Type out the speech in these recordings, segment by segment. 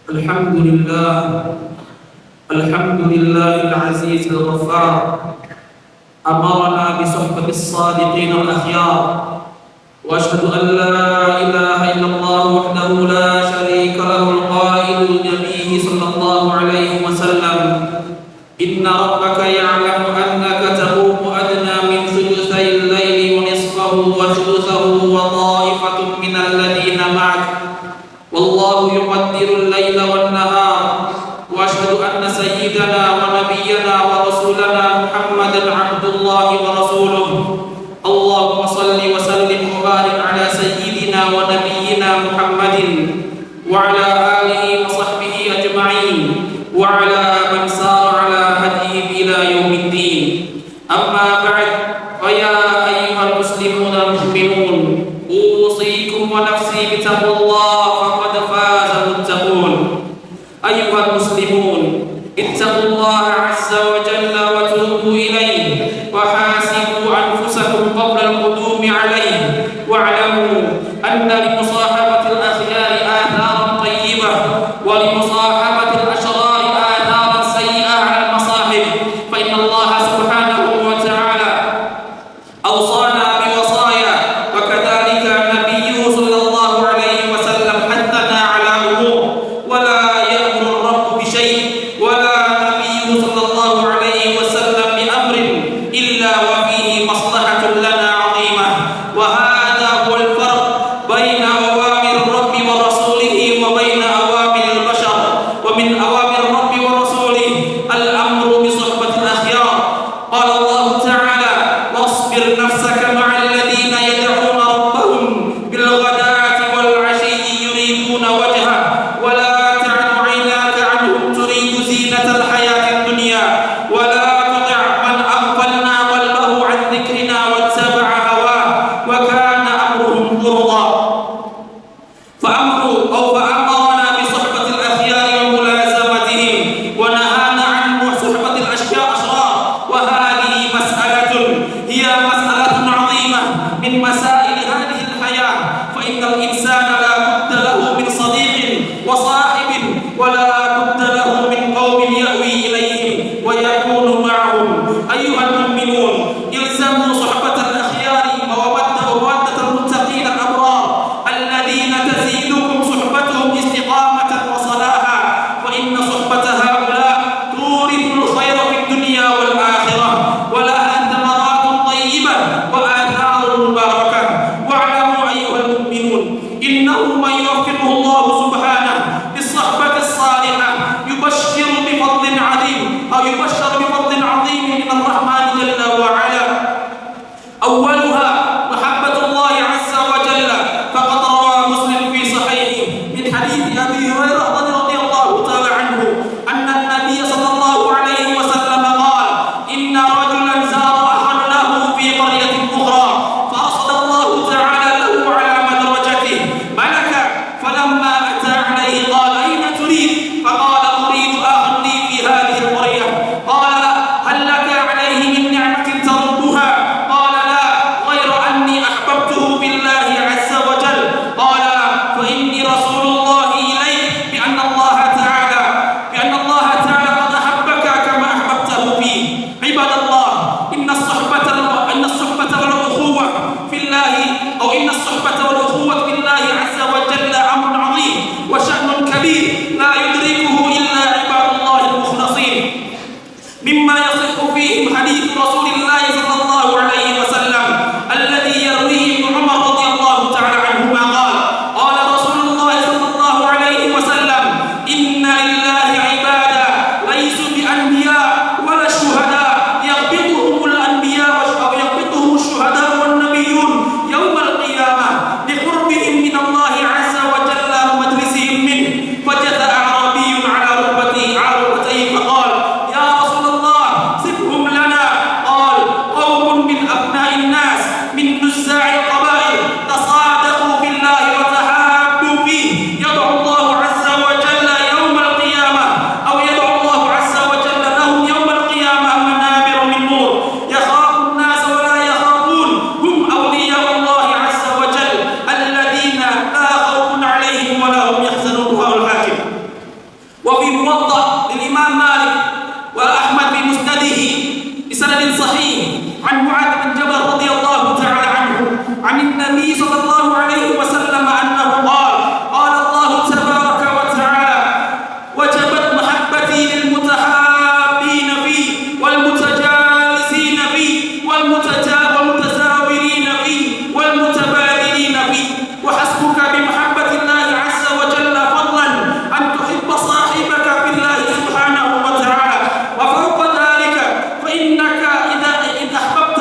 الحمد لله الحمد لله العزيز الغفار أمرنا بصحبة الصادقين الأخيار وأشهد أن لا إله إلا الله وحده لا شريك له القائل لنبيه صلى الله عليه وسلم إن ربك يعلم أنك تقوم أدنى من ثلثي الليل ونصفه وثلثه وطائفة من الذين معك والله يقدر الليل والنهار وأشهد أن سيدنا ونبينا ورسولنا محمدا عبد الله ورسوله اللهم صل وسلم وبارك على سيدنا ونبينا محمد وعلى آله وصحبه أجمعين وعلى من سار على هديه إلى يوم الدين أما بعد فيا أيها المسلمون المؤمنون أوصيكم ونفسي بتقوى الله فقد فاز المتقون أيها المسلمون اتقوا الله عز وجل وتوبوا إليه وحاسبوا أنفسكم قبل القدوم عليه واعلموا أن لمصاحبة الأخيار آثارا طيبة ولمصاحبة الأشرار آثارا سيئة على المصاحب فإن الله سبحانه وتعالى أوصانا بوصايا وكذلك النبي صلى الله عليه وسلم حثنا على أمور ولا يأمر الرب بشيء ولا النبي صلى الله عليه وسلم بأمر إلا وفيه مصلحة لنا عظيمة وهذا هو الفرق بين أوامر الرب ورسوله وبين أوامر البشر ومن أوامر الرب ورسوله الأمر بصحبة الأخيار قال الله تعالى واصبر نفسك مع الذين يدعون ربهم بالغداة والعشي يريدون وجهه ولا تعد عيناك عنهم تريد زينة الحياة الدنيا ولا تطع من أغفلنا قلبه عن ذكرنا واتبع هواه وكان أمرهم فرطا فأمرنا بصحبة الأخيار وملازمتهم ونهانا عن صحبة الأشرار وهذه مسألة هي مسألة عظيمة من مسائل هذه الحياة فإن الإنسان لا بد له من صديق وصاحب ولا بد له من قوم يأوي إليهم ويكون معهم أيها المؤمنون الزموا صحبة الأخيار ومودة المتقين الأبرار الذين تزيدكم صحبتهم استقامة وصلاحا فإن صحبة هؤلاء تورث الخير في الدنيا والآخرة ولها ثمرات طيبة وآثار مباركة واعلموا أيها المؤمنون إنه من يوفقه الله سبحانه بالصحبة الصالحة يبشر بفضل عظيم من الرحمن جل وعلا أولها محبة الله عز وجل فقد روى مسلم في صحيحه من حديث أبي هريرة رضي الله تعالى عنه أن النبي صلى الله عليه وسلم قال إن رجلا زار أخا له في قرية أخرى فأرسل الله تعالى له على مدرجته ملكا فلما وحسبك بمحبة الله عز وجل فضلا أن تحب صاحبك في الله سبحانه وتعالى. وفوق ذلك فإنك إذ أحببت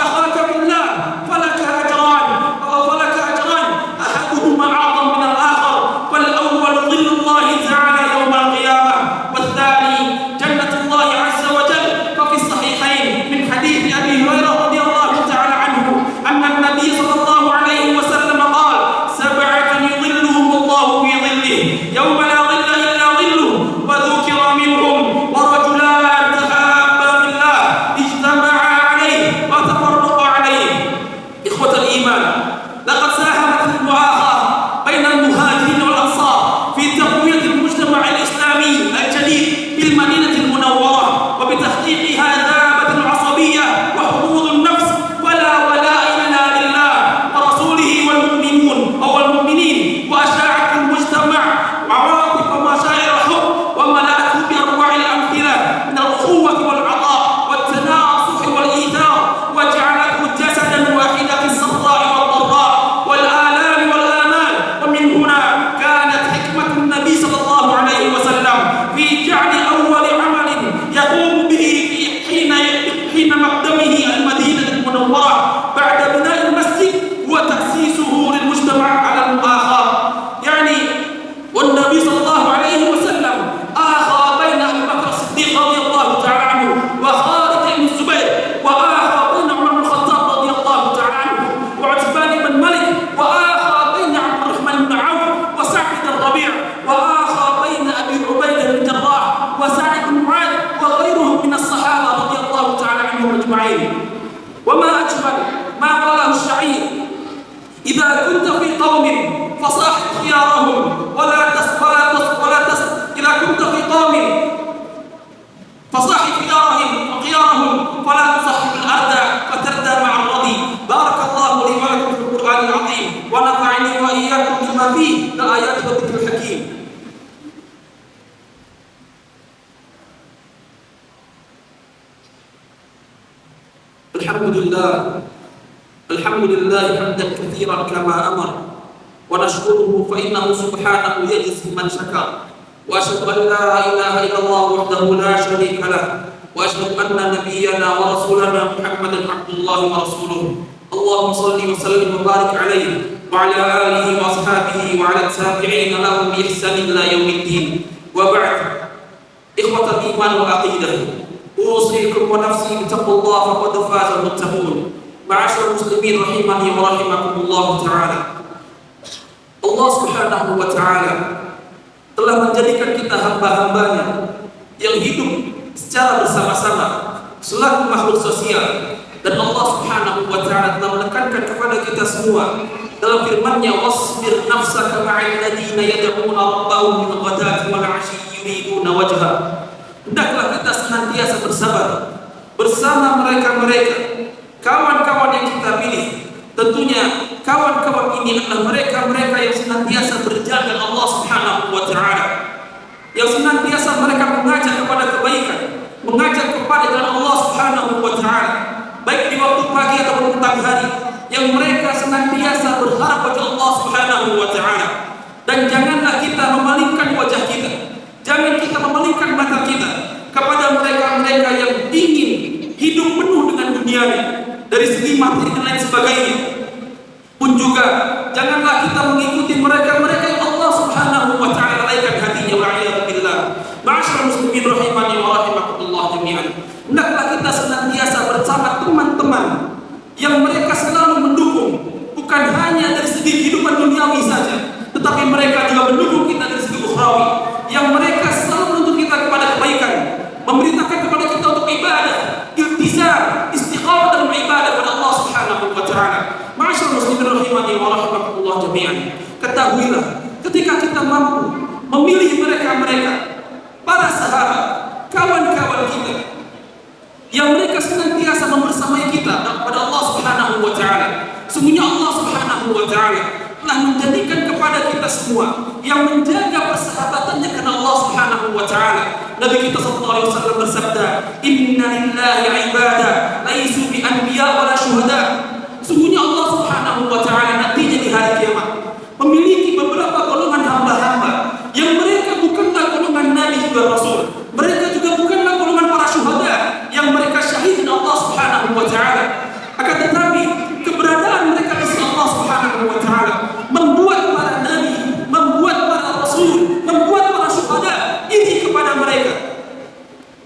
أخاك في الله فلك أجران أحدهما أعظم من الآخر، فالأول ظل الله تعالى يوم القيامة، والثاني جنة الله عز وجل. ففي الصحيحين من حديث أبي هريرة رضي الله تعالى عنه أن النبي صلى الله عليه وسلم قال: 7 يظلهم الله في ظله يوم لا ظل إلا ظله، وذكر منهم ورجلان تحابا في الله اجتمعا عليه وتفرقا عليه. إخوة الإيمان، لقد ساهمت المؤاخاة بين المهاجرين والأنصار في تقوية المجتمع الإسلامي الجديد في المدينة المنورة، وبتحقيقها ذابة العصبية وحظوظ النفس، ولا ولاء إلا لله ورسوله والمؤمنين، وأشاعت المجتمع عواطف ومشاعر الحب، وملأته بأنواع الأمثلة من الأخوة والعطاء والتناصح والإيثار، وجعلته جسدا واحدا في السراء والضراء والآلام والآمال. ومن هنا كانت حكمة النبي صلى الله عليه وسلم في جعل أول عمل يقوم به حين مقدمه المدينة المنورة بعد بناء المسجد وتأسيسه للمجتمع على المؤاخاة. والنبي صلى الله عليه وسلم آخى بين أبي بكر الصديق رضي الله تعالى عنه وخالد بن الزبير، وآخى بين عمر بن الخطاب رضي الله تعالى عنه وعثمان بن مالك، وآخى بين عبد الرحمن بن عوف وسعد بن الربيع، وآخى بين أبي عبيدة بن الجراح وسعد بن معاذ وغيرهم من الصحابة رضي الله تعالى عنهم أجمعين. وما أجمل ما قاله الشعير: إذا كنت في قوم فصاحب خيارهم إذا كنت في قوم فصاحب خيارهم فلا تصاحب الأرض فتردى مع الرضي. بارك الله لي ولكم في القرآن العظيم، ونفعني وإياكم بما فيه من الآيات والذكر الحكيم. الحمد لله حمدا كثيرا كما أمر، ونشكره فإنه سبحانه يجزي من شكر، وأشهد أن لا إله إلا الله وحده لا شريك له، وأشهد أن نبينا ورسولنا محمدا عبد الله ورسوله. اللهم صل وسلم وبارك عليه وعلى آله وأصحابه وعلى التابعين لهم بإحسان إلى يوم الدين. وبعد، إخوة الإيمان والعقيدة، أوصيكم ونفسي بتقوى الله فقد فاز المتقون. معاشر المسلمين رحمني ورحمكم الله تعالى. Allah Subhanahu wa Ta'ala telah menjadikan kita hamba-hambanya yang hidup secara bersama-sama selaku makhluk sosial, dan Allah Subhanahu wa Ta'ala telah menekankan kepada kita semua dalam firman-Nya: "Wasbir nafsaka ma'al ladzina yad'una rabbahum bil ghadati wal 'ashyi yuriduna wajha." Hendaklah kita senantiasa bersabar bersama mereka-mereka, kawan-kawan yang kita pilih. Tentunya kawan-kawan ini adalah mereka-mereka yang senantiasa berjaga Allah Subhanahu wa Ta'ala, yang senantiasa mereka mengajak kepada kebaikan, mengajak kepada jalan Allah Subhanahu wa Ta'ala, baik di waktu pagi atau petang hari, yang mereka senantiasa berharap wajah Allah Subhanahu wa Ta'ala. Dan janganlah kita memalingkan wajah kita, jangan kita memalingkan mata kita kepada mereka-mereka yang ingin hidup penuh dengan dunianya dari segi materi dan lain sebagainya. Pun juga janganlah kita mengikuti mereka-mereka yang Allah Subhanahu wa Ta'ala lalaikan hatinya, wa'iyadu billah. Ma'asyarul muslimin rahimani wa rahimakumullah jami'an. Hendaklah kita senantiasa bersama teman-teman yang mereka selalu mendukung, bukan hanya dari segi kehidupan duniawi saja, tetapi mereka juga mendukung kita dari segi ukhrawi, yang mereka selalu menuntut kita kepada kebaikan, memerintahkan kepada kita untuk ibadah, iltizam, istiqamah dalam ibadah kepada Allah Subhanahu wa Ta'ala. Ma'asyarul muslimin rahimani wa rahimakumullah jami'an. Ketahuilah, ketika kita mampu memilih mereka-mereka, para sahabat, kawan-kawan kita, yang mereka senantiasa membersamai kita kepada Allah Subhanahu wa Ta'ala, sungguhnya Allah Subhanahu wa Ta'ala telah menjadikan kepada kita semua yang menjaga persahabatannya karena Allah Subhanahu wa Ta'ala. Nabi kita sallallahu alaihi wasallam bersabda, "Inna lillahi ibadah laisu bi anbiya wala syuhada." Sungguhnya Allah Subhanahu wa Ta'ala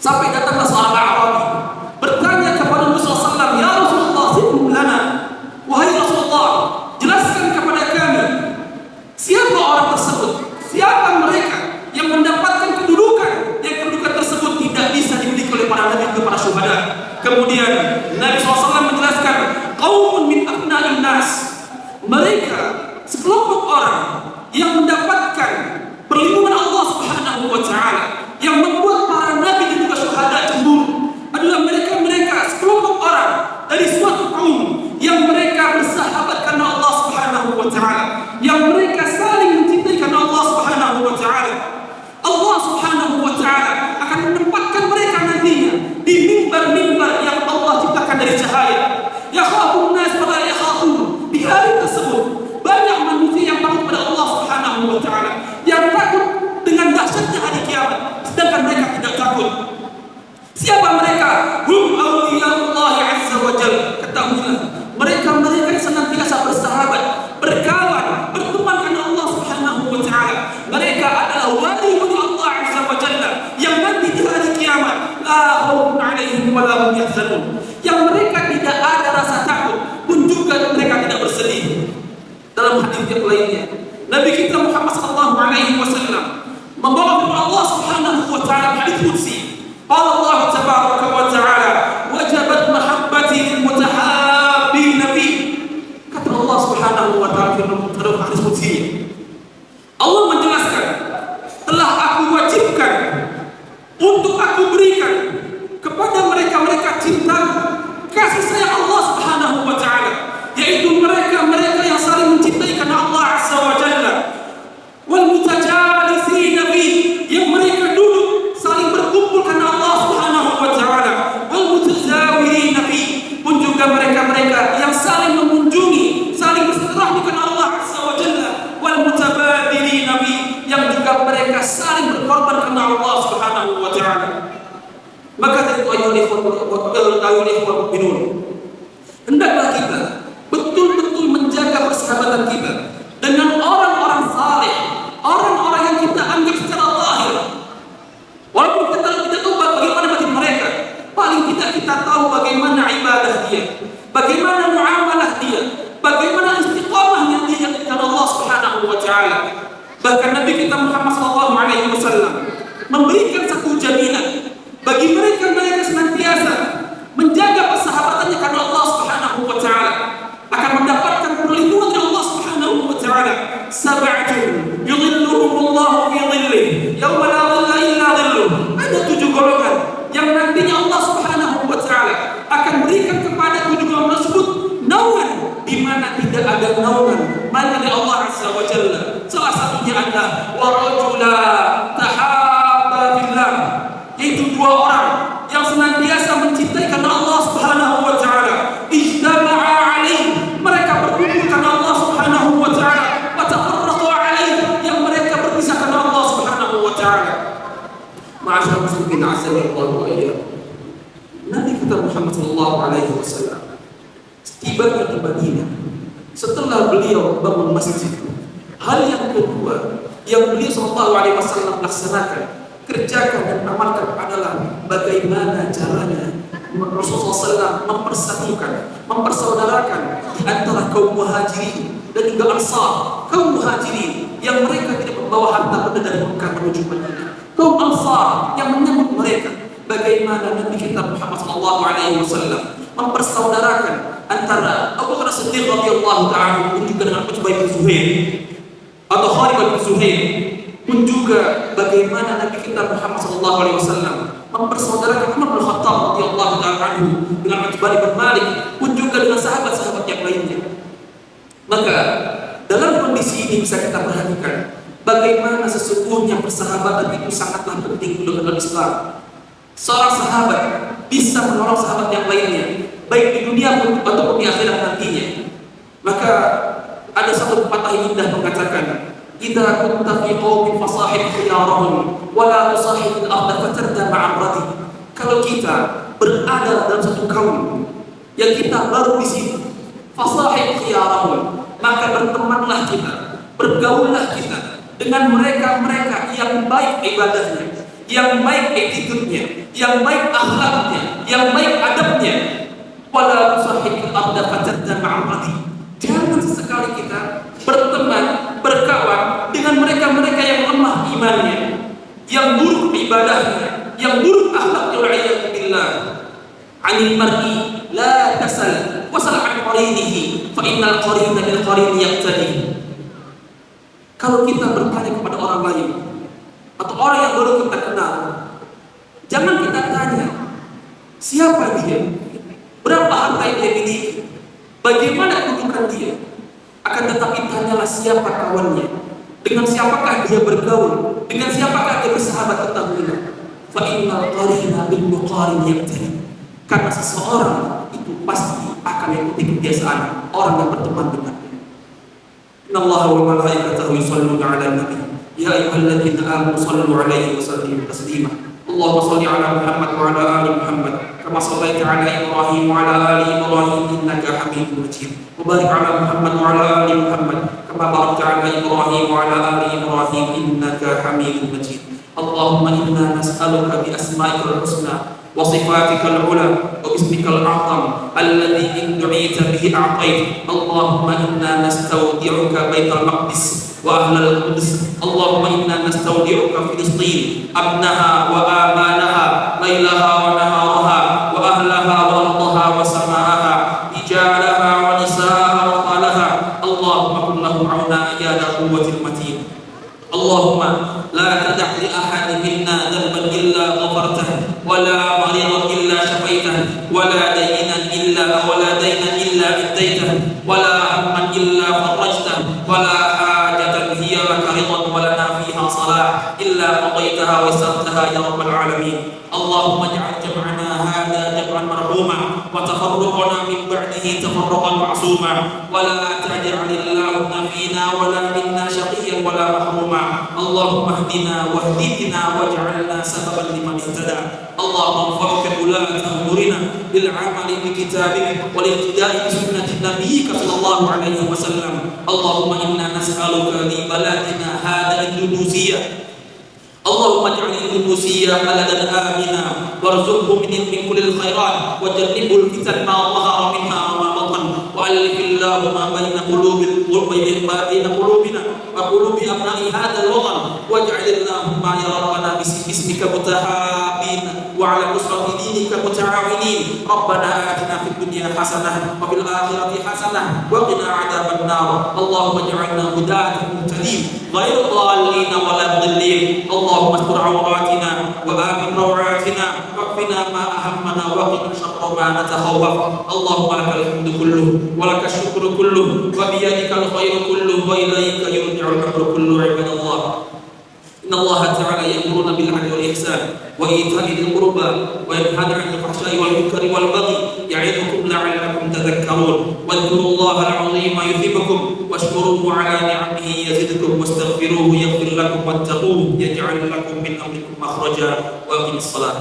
Sampai datanglah seorang Arabi bertanya kepada Nabi SAW, "Ya Rasulullah, sifhum lana." Wahai Rasulullah, jelaskan kepada kami siapa orang tersebut, siapa mereka yang mendapatkan kedudukan yang kedudukan tersebut tidak bisa dimiliki oleh para nabi dan para syuhada. Kemudian Nabi SAW menjelaskan, qaumun min abna'in nas, mereka sekelompok orang yang mendapatkan perlindungan Allah Subhanahu wa taala, yang membuat para nabi dan juga syuhada cemburu adalah mereka sekelompok orang dari suatu kaum yang mereka bersahabat karena Allah Subhanahu wa taala, yang mereka saling mencintai karena Allah Subhanahu wa taala. Allah Subhanahu wa taala akan menempatkan mereka nantinya di mimbar-mimbar yang Allah ciptakan dari cahaya. Yakhafun nas wa la yakhafun. Di hari tersebut banyak manusia yang takut pada Allah Subhanahu wa taala, yang takut dengan dahsyatnya hari kiamat, sedangkan mereka tidak takut. Siapa mereka? Hum awliyaullah azza wa jalla. Ketahuilah, mereka yang senantiasa bersahabat, berkawan, berteman karena Allah Subhanahu wa taala. Mereka adalah wali Allah azza wa jalla yang nanti di hari kiamat la khaufun 'alaihim wa la hum yahzanun. Yang mereka tidak ada rasa takut, pun juga mereka tidak bersedih. Dalam hadis yang lainnya, Nabi kita Muhammad sallallahu alaihi wasallam membawa firman Allah Subhanahu wa taala hadis qudsi. Qala Allah tabaraka wa taala, "Wajabat mahabbati lil mutahabbin fi." Kata Allah Subhanahu wa taala dalam hadis qudsi, Allah menjelaskan, telah aku wajibkan untuk aku berikan kepada mereka cinta kasih sayang Allah Subhanahu wa taala, yaitu mereka yang saling mencintai karena Allah azza wa jalla, wal mutajalisin fi, yang mereka duduk saling berkumpul karena Allah Subhanahu wa taala, wal mutazawirin fi, pun juga mereka yang saling mengunjungi, saling bersilaturahmi karena Allah azza wa jalla, wal mutabadirin fi, yang juga mereka saling berkorban karena Allah Subhanahu wa taala. Maka dari itu ayyuhal ikhwah mu'minun, hendaklah kita betul-betul menjaga persahabatan kita dengan orang-orang saleh, orang-orang yang kita anggap secara zahir. Walaupun kita tidak tahu bagaimana batin mereka, paling tidak kita tahu bagaimana ibadah dia, bagaimana muamalah dia, bagaimana istiqamahnya dia kepada Allah Subhanahu wa taala. Bahkan Nabi kita Muhammad sallallahu alaihi wasallam memberikan satu jaminan bagi mereka senantiasa menjaga persahabatannya karena Allah Subhanahu wa taala, akan mendapatkan perlindungan dari Allah Subhanahu wa taala. Sab'atun yudhilluhumullahu fi dhillihi yauma la dhilla illa dhilluh. Ada 7 golongan yang nantinya Allah Subhanahu wa taala akan berikan kepada 7 golongan tersebut naungan di mana tidak ada naungan melainkan dari Allah azza wa jalla. Salah satunya adalah wa rajula tahabba fillah, yaitu 2 orang yang senantiasa mencintai karena Allah Subhanahu wa taala. Ijtama'a alaihi, mereka berkumpul karena Allah Subhanahu wa taala. Wa tafarraqu alaihi, yang mereka berpisah karena Allah Subhanahu wa taala. Ma'asyiral muslimin azza wa jalla, Nabi kita Muhammad sallallahu alaihi wasallam tiba di Madinah setelah beliau bangun masjid, hal yang kedua yang beliau sallallahu alaihi wasallam laksanakan, kerjakan dan amalkan adalah bagaimana caranya Rasulullah SAW mempersaudarakan di antara kaum muhajirin dan juga ansar. Kaum muhajirin yang mereka tidak membawa harta benda dari Mekah menuju Madinah, kaum ansar yang menyambut mereka. Bagaimana Nabi kita Muhammad SAW mempersaudarakan antara Abu Bakar Siddiq radhiyallahu ta'ala pun juga dengan Utbah bin Zuhair atau Khalid bin Zuhair, pun juga bagaimana Nabi kita Muhammad SAW mempersaudarakan Umar bin Khattab radhiyallahu ta'ala anhu dengan Utbah bin Malik, pun juga dengan sahabat-sahabat yang lainnya. Maka dalam kondisi ini bisa kita perhatikan bagaimana sesungguhnya persahabatan itu sangatlah penting dalam Islam. Seorang sahabat bisa menolong sahabat yang lainnya, baik di dunia ataupun di akhirat nantinya. Maka ada satu pepatah yang indah mengatakan, "Idza kunta fi qaumin fasahib khiyarahum wa la tusahib al-ardha fatarda ma'amrati." Kalau kita berada dalam satu kaum yang kita baru di situ, fasahib khiyarahum, maka bertemanlah kita, bergaullah kita dengan mereka yang baik ibadahnya, yang baik attitude-nya, yang baik akhlaknya, yang baik adabnya. Wala tusahhibul arda fatadda ma'al. Jangan sesekali kita berteman, berkawan dengan mereka-mereka yang lemah imannya, yang buruk ibadahnya, yang buruk akhlaknya. Wa'iyadu billah. 'Anil mar'i la tasal wasal 'an qarinihi fa innal qarina bil qarin yaqtadi. Kalau kita bertanya kepada orang lain atau orang yang baru kita kenal, jangan kita tanya siapa dia, berapa harta yang dia miliki, bagaimana kedudukan dia. Akan tetapi tanyalah siapa kawannya, dengan siapakah dia bergaul, dengan siapakah dia bersahabat, ketahuilah. Fa innal qarina bil muqarin yaqtadi. Karena seseorang itu pasti akan mengikuti kebiasaan orang yang berteman dengannya. Innallaha wa malaikatahu yusholluna 'alan nabi ya ayyuhalladzina amanu shallu 'alaihi wa sallimu taslima. Allahumma shalli 'ala Muhammad wa 'ala ali Muhammad kama shallaita 'ala Ibrahim wa 'ala ali Ibrahim innaka Hamidum Majid. Wa barik 'ala Muhammad wa 'ala ali Muhammad kama barakta 'ala Ibrahim wa 'ala ali Ibrahim innaka Hamidum Majid. Allahumma inna nas'aluka bi asma'ikal husna وصفاتك العلى وباسمك الأعظم الذي إن دعيت به أعطيت. اللهم إنا نستودعك بيت المقدس وأهل القدس. اللهم إنا نستودعك فلسطين أمنها وآمانها ليلها ونهارها وأهلها وأرضها وسماءها رجالها ونساءها وطالها. اللهم كن لهم عونا يا ذا قوة المتين. اللهم لا تدع لأحد منا ذنبا إلا غفرته ولا مريضا إلا شفيته ولا دينا إلا أديته ولا هما إلا فرجته ولا حاجة هي لك رضا ولنا فيها صلاح إلا قضيتها ويسرتها يا رب العالمين. اللهم اجعل جمعنا هذا جمعا مرحوما وتفرقنا من بعده تفرقا معصوما ولا تجعل اللهم فينا ولا منا شقيا ولا محروما. اللهم اهدنا واهدنا واجعلنا سببا لمن اهتدى. اللهم انفعك ولاة امورنا بالعمل بكتابك والاقتداء بسنة نبيك صلى الله عليه وسلم. اللهم انا نسألك لبلدنا هذا الاندونيسيا، اللهم اجعل الاندونيسيا بلدا آمنا وارزقه من كل الخيرات وجنبه الفتن ما ظهر منها وما بطن وألف اللهم بين قلوبنا وقلوب أبناء هذا الوطن واجعل اللهم يا ربنا باسمك متحابين وعلى نصرة دينك متعاونين. ربنا آتنا في الدنيا حسنة وفي الآخرة حسنة وقنا عذاب النار. اللهم اجعلنا هداة مهتدين غير ضالين ولا مضلين. اللهم استر عوراتنا وآمن روعاتنا واكفنا ما أهمنا وقنا شر ما نتخوف. اللهم لك الحمد كله ولك الشكر كله وبيدك الخير كله وإليك يرجع الأمر كله. عباد الله، إن الله تعالى يأمرنا بالعدل والإحسان وإيتاء ذي القربى وينهى عن الفحشاء والمنكر والبغي يعظكم لعلكم تذكرون. واذكروا الله العظيم يثبكم واشكروه على نعمه يزدكم واستغفروه يغفر لكم واتقوه يجعل لكم من أمركم مخرجا. وأقم الصلاة.